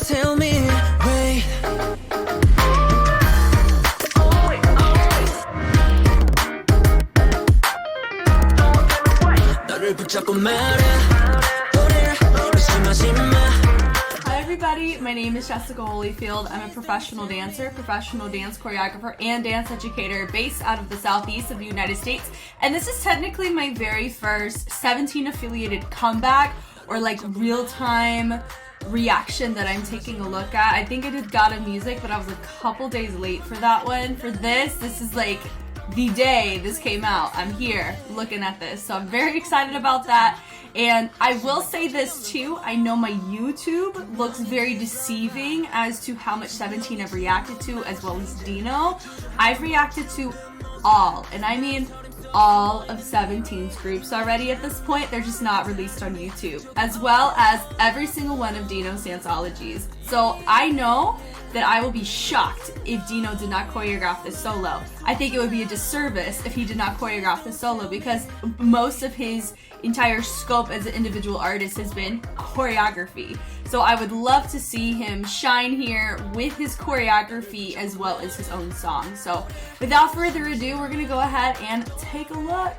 tell me, wait. 너를 붙잡고 말해. Hi everybody, my name is Jessica Holyfield. I'm a professional dancer, professional dance choreographer, and dance educator based out of the southeast of the United States. And this is technically my very first 17 affiliated comeback or like real-time reaction that I'm taking a look at. I think I did Gotta Music, but I was a couple days late for that one. For this is like the day this came out. I'm here looking at this, so I'm very excited about that. And I will say this too, I know my YouTube looks very deceiving as to how much 17 I've reacted to, as well as DINO. I've reacted to all, and I mean all of 17's groups already at this point. They're just not released on YouTube, as well as every single one of DINO's danceologies. So I know that I will be shocked if DINO did not choreograph this solo. I think it would be a disservice if he did not choreograph this solo, because most of his entire scope as an individual artist has been choreography. So I would love to see him shine here with his choreography as well as his own song. So without further ado, we're gonna go ahead and take a look.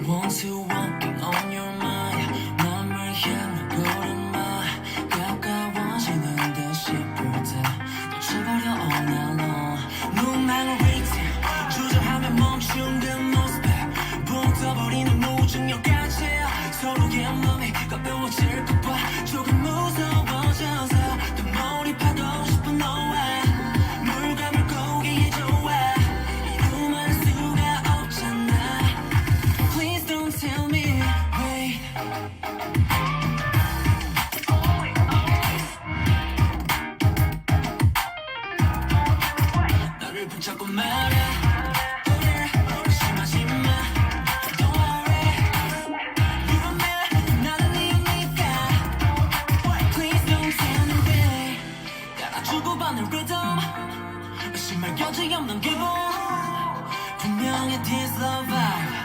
Once you're walking on your mind, 맘을 향해 걸음마 가까워지는 듯 싶을 때 놓쳐버려 all night long. 눈망울 waiting, 주저하며 멈춘 그 모습에 붕 떠버리는 무중력까지 서로의 맘이 가벼워질까봐 조금 무서워져서 또 몰입하고 싶은 너와 물감을 고기에 좋아 이루만할 수가 없잖아. Please don't tell me, wait. 나를 붙잡고 말해. 의심하지 마. Don't worry. 유명해. 나는 이유니까. Please don't tell me, wait. 따라주고 받는 rhythm. 의심할 여지 없는 기분. 분명히 this love vibe.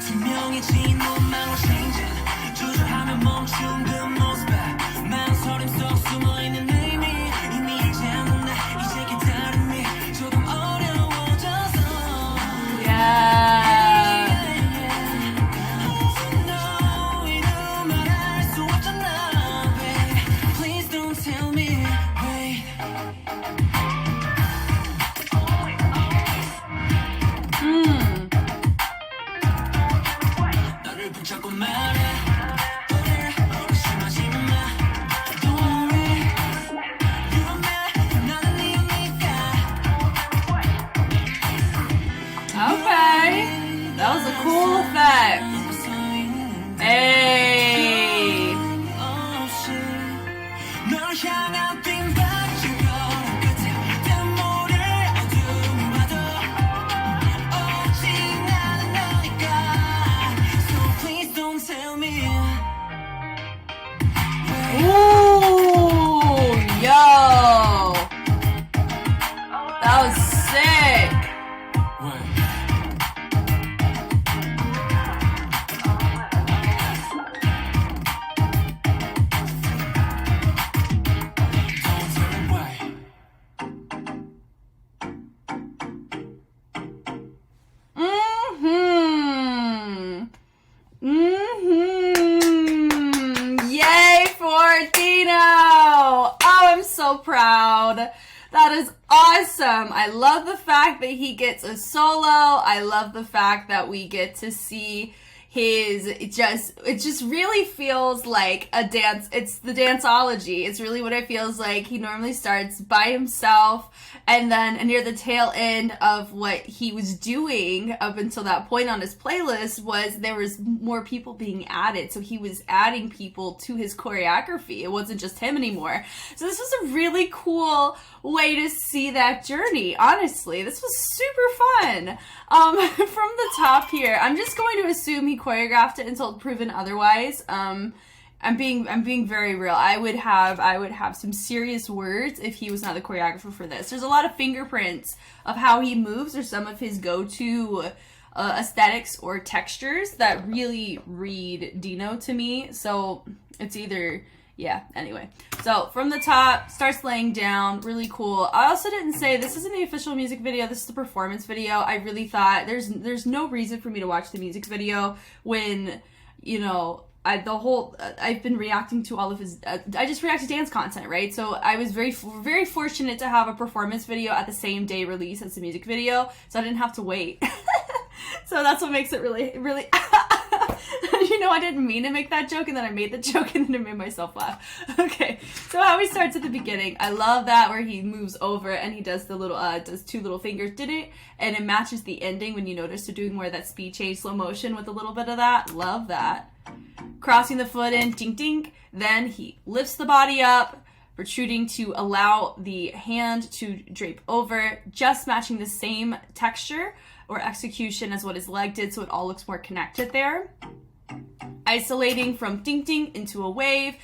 투명해진 눈망울 생진 주저하며 멈춘 그 모습에 망설임 속 숨어있는 의미 이미 알지 않는 나 이제 기다림이 조금 어려워져서 No, 이루 말할 수 없잖아, babe. Please don't tell me, wait. 붙잡고 말해. 의심하지 마. Don't worry. 유명해. 나는 이유니까. Okay, that was a cool effect. Hey. 널 향한 빈박질 걸음 끝에 땀물을 어둠이 와도 오직 나는 너니까. So please don't tell me. Ooh, yo. That was sick. Yay for DINO! Oh, I'm so proud. That is awesome. I love the fact that he gets a solo. I love the fact that we get to see it just really feels like a dance. It's the danceology. It's really what it feels like. He normally starts by himself, and then near the tail end of what he was doing up until that point on his playlist was there was more people being added. So he was adding people to his choreography. It wasn't just him anymore. So this was a really cool way to see that journey. Honestly, this was super fun. From the top here, I'm just going to assume he choreographed it until proven otherwise. I'm being very real. I would have some serious words if he was not the choreographer for this. There's a lot of fingerprints of how he moves or some of his go-to aesthetics or textures that really read DINO to me. So it's either, yeah, anyway. So from the top, starts laying down, really cool. I also didn't say, this isn't the official music video, this is the performance video. I really thought there's no reason for me to watch the music video when, you know, I've been reacting to all of his, I just react to dance content, right? So I was very fortunate to have a performance video at the same day release as the music video, so I didn't have to wait. So that's what makes it really, really, you know, I didn't mean to make that joke, and then I made the joke, and then it made myself laugh. Okay, so how he starts at the beginning. I love that where he moves over and he does the little, does two little fingers, did it? And it matches the ending when you notice they're doing more of that speed change slow motion with a little bit of that. Love that. Crossing the foot in, ding ding. Then he lifts the body up, protruding to allow the hand to drape over, just matching the same texture or execution as what his leg did, so it all looks more connected there. Isolating from ding ding into a wave.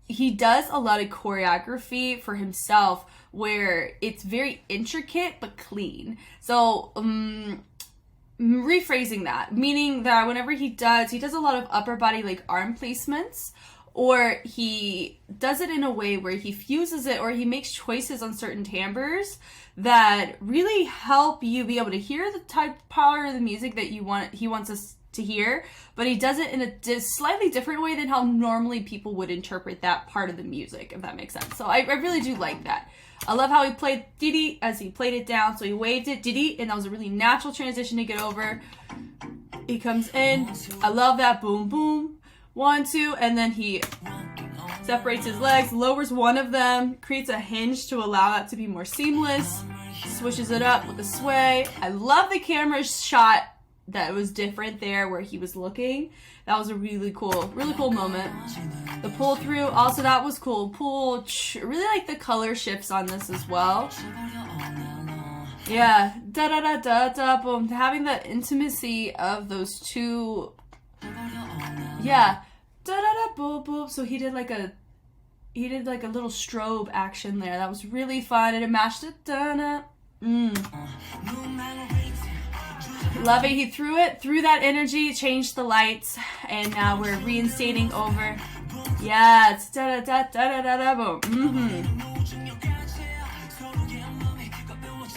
He does a lot of choreography for himself where it's very intricate but clean. So, rephrasing that, meaning that whenever he does a lot of upper body like arm placements, or he does it in a way where he fuses it, or he makes choices on certain timbres that really help you be able to hear the type power of the music that he wants us to hear, but he does it in a slightly different way than how normally people would interpret that part of the music, if that makes sense. So I really do like that. I love how he played Didi as he played it down. So he waved it, Didi, and that was a really natural transition to get over. He comes in. I love that. Boom, boom. 1, 2, and then he separates his legs, lowers one of them, creates a hinge to allow that to be more seamless, swishes it up with a sway. I love the camera shot that was different there where he was looking. That was a really cool moment. The pull through, also that was cool. Really like the color shifts on this as well. Yeah, da da da da da boom. Having the intimacy of those two. Yeah, da da da boom boom. So he did like a little strobe action there. That was really fun, and it matched it. Da da. Love it. He threw that energy, changed the lights, and now we're reinstating over. Yeah, it's da da da da da da boom.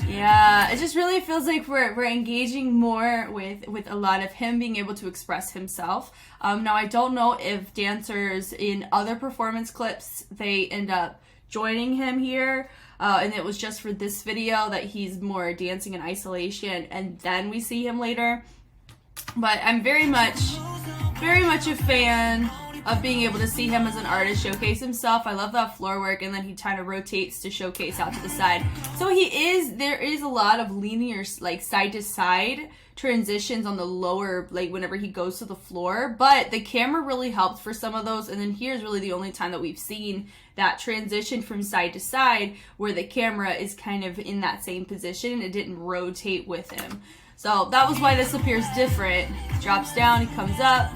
Yeah, it just really feels like we're engaging more with a lot of him being able to express himself. Now I don't know if dancers in other performance clips they end up joining him here. And it was just for this video that he's more dancing in isolation, and then we see him later. But I'm very much a fan of being able to see him as an artist showcase himself. I love that floor work, and then he kind of rotates to showcase out to the side. So there is a lot of linear, like side to side transitions on the lower, like whenever he goes to the floor, but the camera really helped for some of those. And then here's really the only time that we've seen that transition from side to side where the camera is kind of in that same position and it didn't rotate with him. So that was why this appears different. Drops down, he comes up.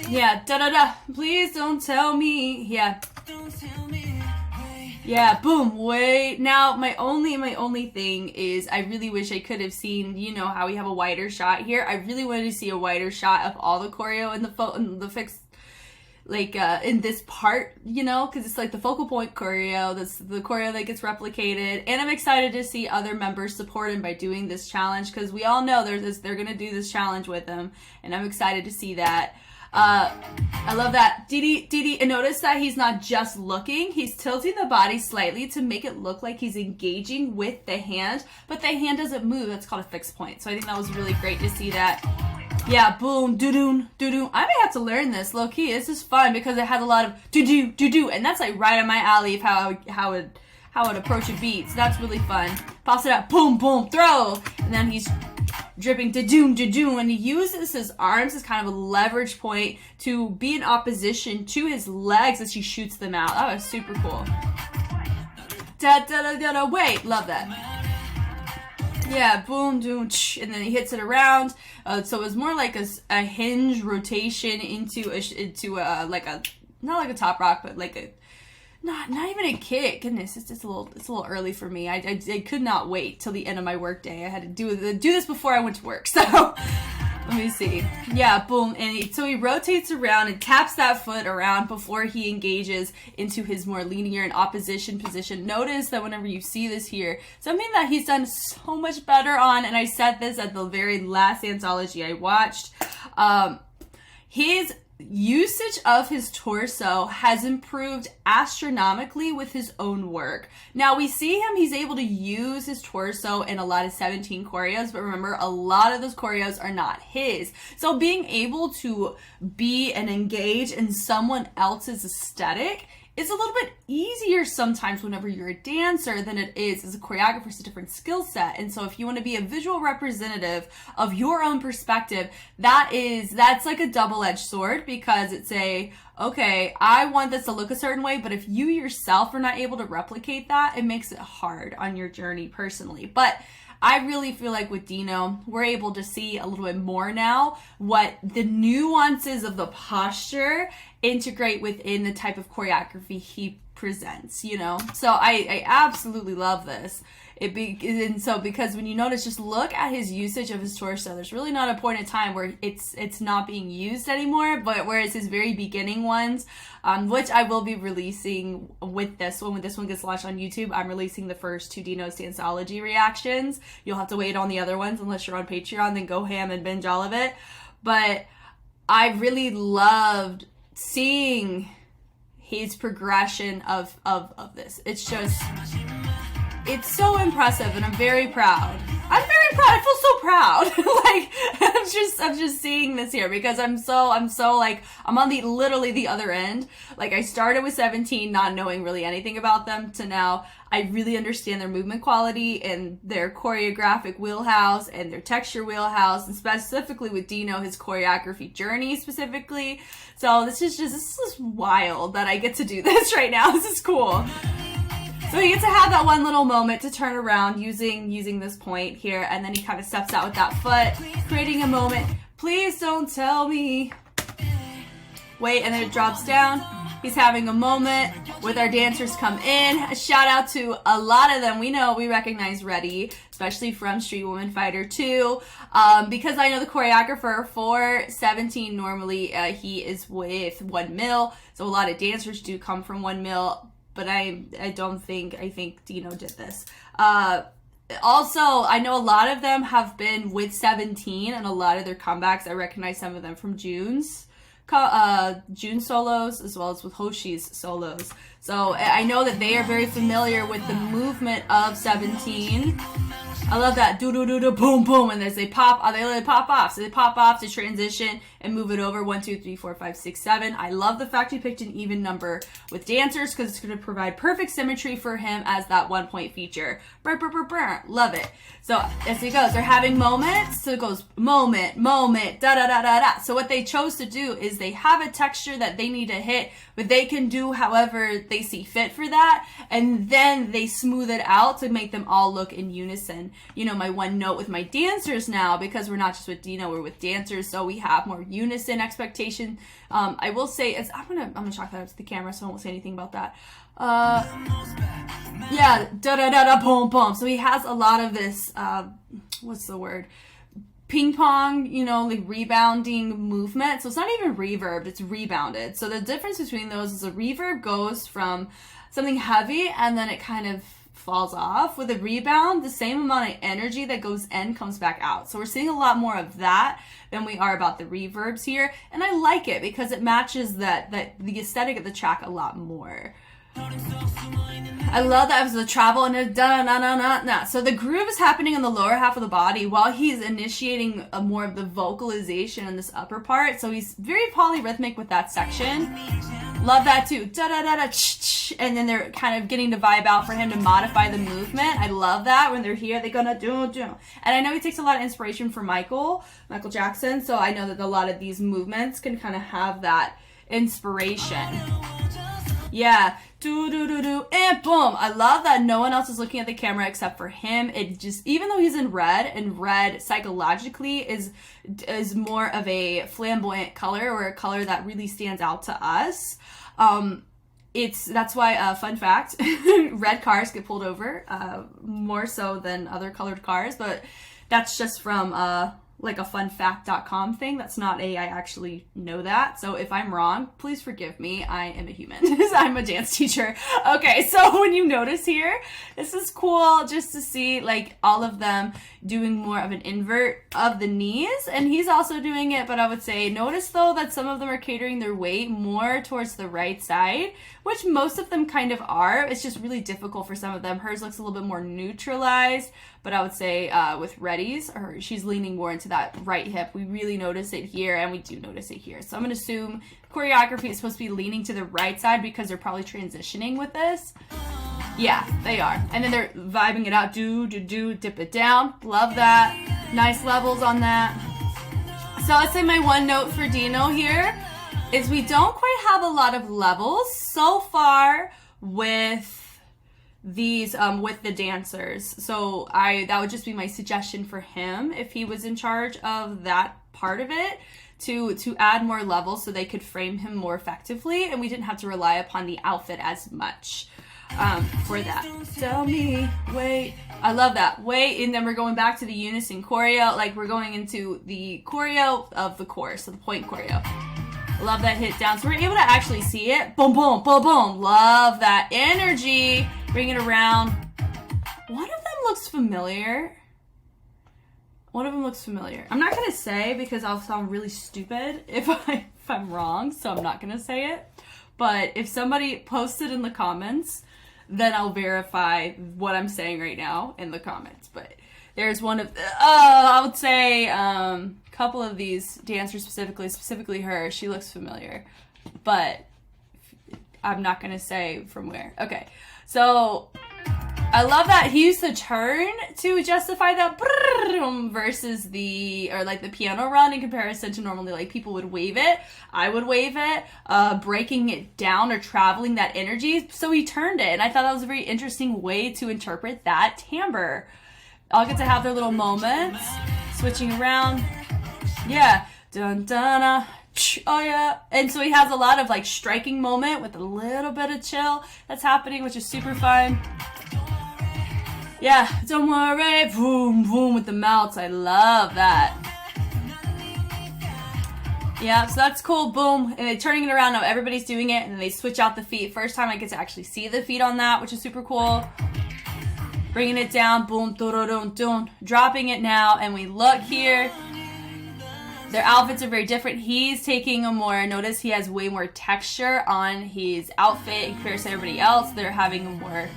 Yeah, da da da. Please don't tell me. Yeah. Yeah, boom, wait. Now, my only thing is I really wish I could have seen, you know, how we have a wider shot here. I really wanted to see a wider shot of all the choreo in the fixed, like, in this part, you know, because it's like the focal point choreo, the choreo that gets replicated, and I'm excited to see other members support him by doing this challenge, because we all know they're gonna do this challenge with him, and I'm excited to see that. I love that. Didi, and notice that he's not just looking, he's tilting the body slightly to make it look like he's engaging with the hand, but the hand doesn't move. That's called a fixed point. So I think that was really great to see that. Yeah, boom, doo-doo, doo-doo. I may have to learn this, low-key. This is fun because it has a lot of doo-doo, doo-doo, and that's like right on my alley of how it approach a beat. So that's really fun. Pops it out, boom, boom, throw, and then he's dripping da-doom, da-doom, and he uses his arms as kind of a leverage point to be in opposition to his legs as he shoots them out. That was super cool. Da-da-da-da-da, wait, love that. Yeah, boom, boom, and then he hits it around. So it was more like a hinge rotation into like a, not like a top rock, but like a, not even a kick. Goodness, it's a little early for me. I could not wait till the end of my work day. I had to do this before I went to work. So let me see. Yeah, boom. And so he rotates around and taps that foot around before he engages into his more linear and opposition position. Notice that whenever you see this here, something that he's done so much better on, and I said this at the very last anthology I watched, his usage of his torso has improved astronomically with his own work. Now we see him, he's able to use his torso in a lot of 17 choreos, but remember, a lot of those choreos are not his. So being able to be and engage in someone else's aesthetic is a little bit easier sometimes whenever you're a dancer than it is as a choreographer. It's a different skill set. And so if you want to be a visual representative of your own perspective, that's like a double-edged sword, because it's okay, I want this to look a certain way, but if you yourself are not able to replicate that, it makes it hard on your journey personally. But I really feel like with DINO, we're able to see a little bit more now what the nuances of the posture integrate within the type of choreography he presents, you know? So I absolutely love this. And so because when you notice, just look at his usage of his torso. There's really not a point in time where it's not being used anymore, but whereas his very beginning ones, which I will be releasing with this one, when this one gets launched on YouTube, I'm releasing the first 2 DINO Danceology reactions. You'll have to wait on the other ones unless you're on Patreon, then go ham and binge all of it. But I really loved seeing his progression of this. It's just, it's so impressive, and I'm very proud. I'm very proud. I feel so proud. Like I'm just seeing this here because I'm so like, I'm on literally the other end. Like I started with 17 not knowing really anything about them to now I really understand their movement quality and their choreographic wheelhouse and their texture wheelhouse, and specifically with DINO, his choreography journey specifically. So this is wild that I get to do this right now. This is cool. So he gets to have that one little moment to turn around using this point here, and then he kind of steps out with that foot, creating a moment. Please don't tell me. Wait, and then it drops down. He's having a moment with our dancers come in. A shout out to a lot of them. We recognize Reddy, especially from Street Woman Fighter 2. Because I know the choreographer for 17 normally, he is with 1mil. So a lot of dancers do come from 1mil. But I think DINO did this. Also, I know a lot of them have been with 17, and a lot of their comebacks, I recognize some of them from June's solos, as well as with Hoshi's solos. So I know that they are very familiar with the movement of 17. I love that do boom boom, and as they pop off. So they pop off to transition and move it over 1, 2, 3, 4, 5, 6, 7. I love the fact he picked an even number with dancers because it's going to provide perfect symmetry for him as that 1-point feature. Brr, brr, brr, brr. Love it. So as he goes, they're having moments. So it goes moment, da da da da da. So what they chose to do is they have a texture that they need to hit, but they can do however they see fit for that, and then they smooth it out to make them all look in unison. You know, my one note with my dancers now, because we're not just with DINO, we're with dancers, so we have more unison expectation. I will say, I'm gonna chalk that up to the camera, so I won't say anything about that. Yeah, da da da da boom boom. So he has a lot of this. What's the word? Ping pong, you know, like rebounding movement. So it's not even reverb, it's rebounded. So the difference between those is a reverb goes from something heavy and then it kind of falls off. With a rebound, the same amount of energy that goes in comes back out. So we're seeing a lot more of that than we are about the reverbs here. And I like it because it matches that the aesthetic of the track a lot more. I love that it was the travel and it's da-na-na-na-na. So the groove is happening in the lower half of the body while he's initiating more of the vocalization in this upper part. So he's very polyrhythmic with that section. Love that too. Da-da-da-da, and then they're kind of getting to vibe out for him to modify the movement. I love that. When they're here, they're gonna do. And I know he takes a lot of inspiration from Michael Jackson. So I know that a lot of these movements can kind of have that inspiration. Yeah, do, and boom. I love that no one else is looking at the camera except for him. It just, even though he's in red, and red psychologically is more of a flamboyant color, or a color that really stands out to us. That's why, fun fact, red cars get pulled over, more so than other colored cars, but that's just from, like a funfact.com thing. That's not I actually know that. So if I'm wrong, please forgive me. I am a human. I'm a dance teacher. Okay, so when you notice here, this is cool just to see like all of them doing more of an invert of the knees, and he's also doing it, but I would say notice though that some of them are catering their weight more towards the right side, which most of them kind of are. It's just really difficult for some of them. Hers looks a little bit more neutralized, but I would say with Reddy's, she's leaning more into that right hip. We really notice it here, and we do notice it here. So I'm going to assume choreography is supposed to be leaning to the right side because they're probably transitioning with this. Yeah, they are. And then they're vibing it out. Do, dip it down. Love that. Nice levels on that. So I'd say my one note for DINO here is we don't quite have a lot of levels so far with these with the dancers. So that would just be my suggestion for him if he was in charge of that part of it, to add more levels so they could frame him more effectively and we didn't have to rely upon the outfit as much for that. Tell me, wait. I love that. Wait, and then we're going back to the unison choreo, like we're going into the choreo of the course, so the point choreo. Love that hit down. So we're able to actually see it. Boom, boom, boom, boom. Love that energy. Bring it around. One of them looks familiar. One of them looks familiar. I'm not going to say because I'll sound really stupid if I'm wrong, so I'm not going to say it. But if somebody posts it in the comments, then I'll verify what I'm saying right now in the comments. But there's one of, I would say, couple of these dancers specifically her, she looks familiar, but I'm not gonna say from where. Okay, so I love that he used the turn to justify that versus the piano run in comparison to normally like people would wave it. I would wave it, breaking it down or traveling that energy. So he turned it, and I thought that was a very interesting way to interpret that timbre. All get to have their little moments, switching around. Yeah, dun dun, oh yeah. And so he has a lot of like striking moment with a little bit of chill that's happening, which is super fun. Yeah, don't worry, boom, boom with the mouths. I love that. Yeah, so that's cool, boom. And they're turning it around now, everybody's doing it, and then they switch out the feet. First time I get to actually see the feet on that, which is super cool. Bringing it down, boom, dropping it now, and we look here. Their outfits are very different. He's taking a more, notice he has way more texture on his outfit in comparison to everybody else. They're having a more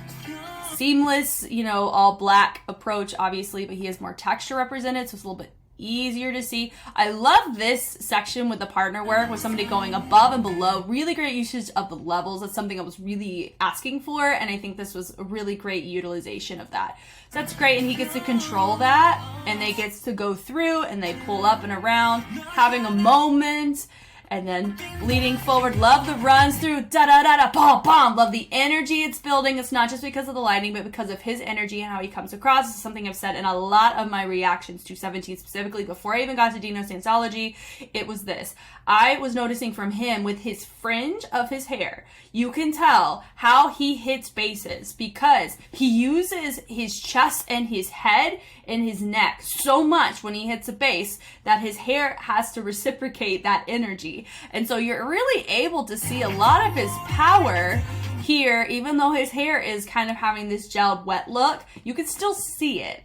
seamless, all black approach, obviously, but he has more texture represented, so it's a little bit easier to see. I love this section with the partner work, with somebody going above and below. Really great usage of the levels. That's something I was really asking for, and I think this was a really great utilization of that. So that's great, and he gets to control that, and they gets to go through, and they pull up and around, having a moment, and then leading forward. Love the runs through, da-da-da-da, bom. Love the energy it's building. It's not just because of the lighting, but because of his energy and how he comes across. This is something I've said in a lot of my reactions to 17 specifically. Before I even got to DINO's Danceology, it was this. I was noticing from him with his fringe of his hair, you can tell how he hits bases because he uses his chest and his head and his neck so much when he hits a base that his hair has to reciprocate that energy. And so you're really able to see a lot of his power here, even though his hair is kind of having this gelled wet look, you can still see it,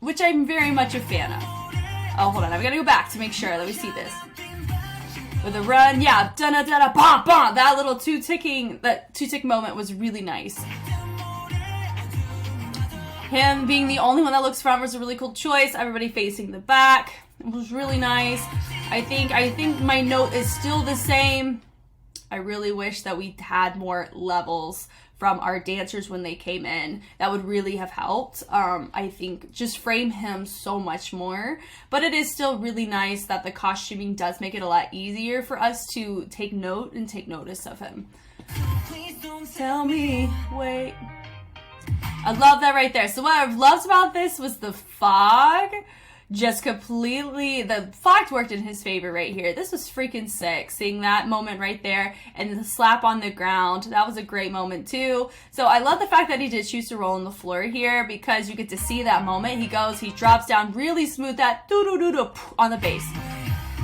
which I'm very much a fan of. Oh, hold on, I've got to go back to make sure. Let me see this. With a run, yeah, da-da-da-da, bom. That little two-tick moment was really nice. Him being the only one that looks front was a really cool choice. Everybody facing the back. It was really nice. I think my note is still the same. I really wish that we had more levels from our dancers when they came in. That would really have helped. I think just frame him so much more. But it is still really nice that the costuming does make it a lot easier for us to take note and take notice of him. Please don't tell me, wait. I love that right there. So what I loved about this was the fog. Just completely, the fog worked in his favor right here. This was freaking sick, seeing that moment right there, and the slap on the ground. That was a great moment too. So I love the fact that he did choose to roll on the floor here, because you get to see that moment. He goes, he drops down really smooth, that doo-doo-doo-doo on the bass.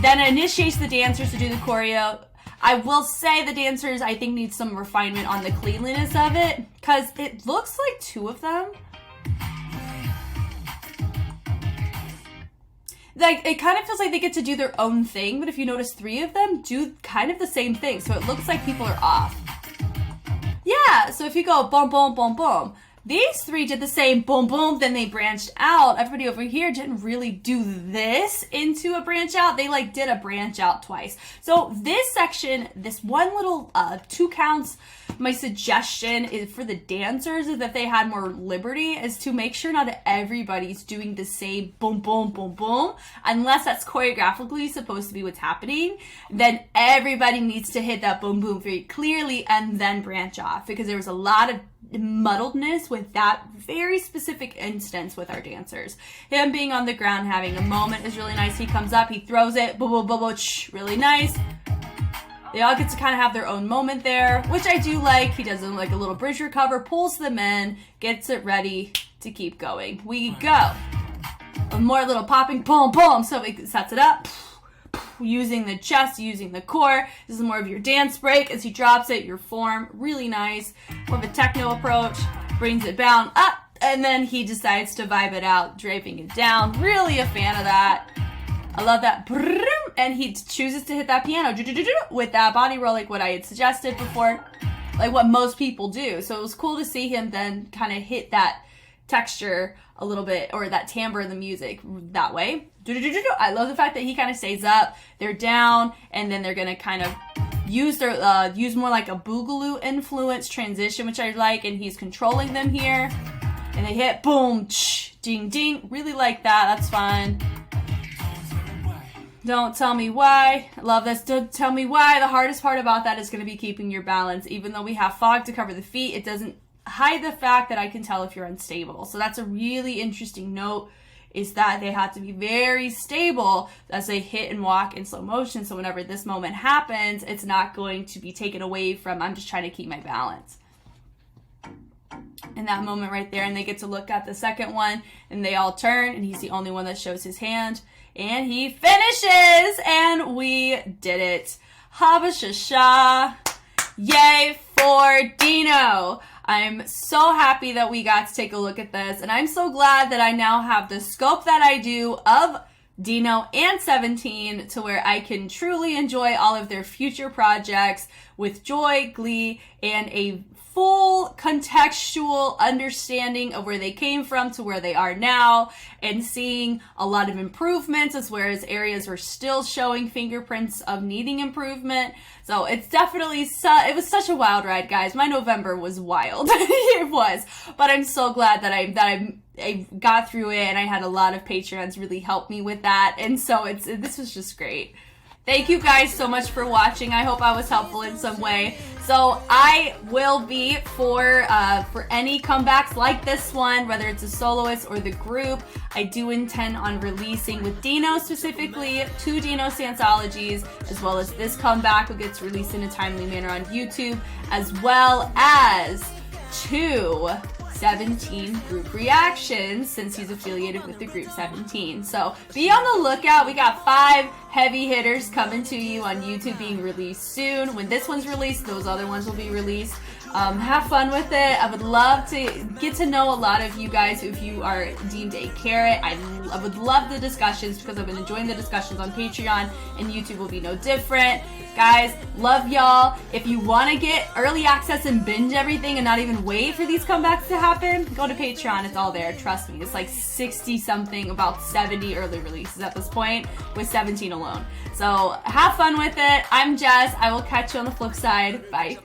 Then it initiates the dancers to do the choreo. I will say the dancers, I think, need some refinement on the cleanliness of it, because it looks like two of them. Like, it kind of feels like they get to do their own thing, but if you notice, three of them do kind of the same thing, so it looks like people are off. Yeah, so if you go boom, boom, boom, boom, these three did the same boom, boom, then they branched out. Everybody over here didn't really do this into a branch out. They like did a branch out twice. So this section, this one little 2 counts, my suggestion is for the dancers is that they had more liberty, is to make sure not everybody's doing the same boom, boom, boom, boom, unless that's choreographically supposed to be what's happening. Then everybody needs to hit that boom, boom very clearly and then branch off, because there was a lot of muddledness with that very specific instance with our dancers. Him being on the ground having a moment is really nice. He comes up, he throws it, boom, boom, boom, boom, really nice. They all get to kind of have their own moment there, which I do like. He does like a little bridge recover, pulls them in, gets it ready to keep going. We go. More little popping, boom, boom. So he sets it up, using the chest, using the core. This is more of your dance break. As he drops it, your form, really nice. More of a techno approach, brings it down, up, and then he decides to vibe it out, draping it down. Really a fan of that. I love that. And he chooses to hit that piano with that body roll, like what I had suggested before, like what most people do. So it was cool to see him then kind of hit that texture a little bit, or that timbre in the music that way. I love the fact that he kind of stays up, they're down, and then they're going to kind of use their use more like a boogaloo influence transition, which I like, and he's controlling them here. And they hit boom, ding, ding. Really like that. That's fun. Don't tell me why. I love this. Don't tell me why. The hardest part about that is going to be keeping your balance. Even though we have fog to cover the feet, it doesn't hide the fact that I can tell if you're unstable. So that's a really interesting note, is that they have to be very stable as they hit and walk in slow motion. So whenever this moment happens, it's not going to be taken away from, I'm just trying to keep my balance. And that moment right there, and they get to look at the second one, and they all turn, and he's the only one that shows his hand. And he finishes, and we did it. Habashasha. Yay for DINO. I'm so happy that we got to take a look at this, and I'm so glad that I now have the scope that I do of DINO and 17 to where I can truly enjoy all of their future projects with joy, glee, and a full contextual understanding of where they came from to where they are now, and seeing a lot of improvements, as whereas areas are still showing fingerprints of needing improvement. So it's definitely, it was such a wild ride, guys. My November was wild. It was, but I'm so glad that I got through it, and I had a lot of Patreons really help me with that, and so this was just great. Thank you guys so much for watching. I hope I was helpful in some way. So I will be for any comebacks like this one, whether it's a soloist or the group, I do intend on releasing with DINO specifically 2 DINO Danceologies, as well as this comeback, which gets released in a timely manner on YouTube, as well as 2 17 group reactions, since he's affiliated with the group 17. So be on the lookout. We got 5 heavy hitters coming to you on YouTube, being released soon. When this one's released, those other ones will be released. Have fun with it. I would love to get to know a lot of you guys if you are deemed a carrot. I would love the discussions, because I've been enjoying the discussions on Patreon, and YouTube will be no different. Guys, love y'all. If you want to get early access and binge everything and not even wait for these comebacks to happen, go to Patreon. It's all there. Trust me. It's like 60 something, about 70 early releases at this point, with 17 alone. So have fun with it. I'm Jess. I will catch you on the flip side. Bye.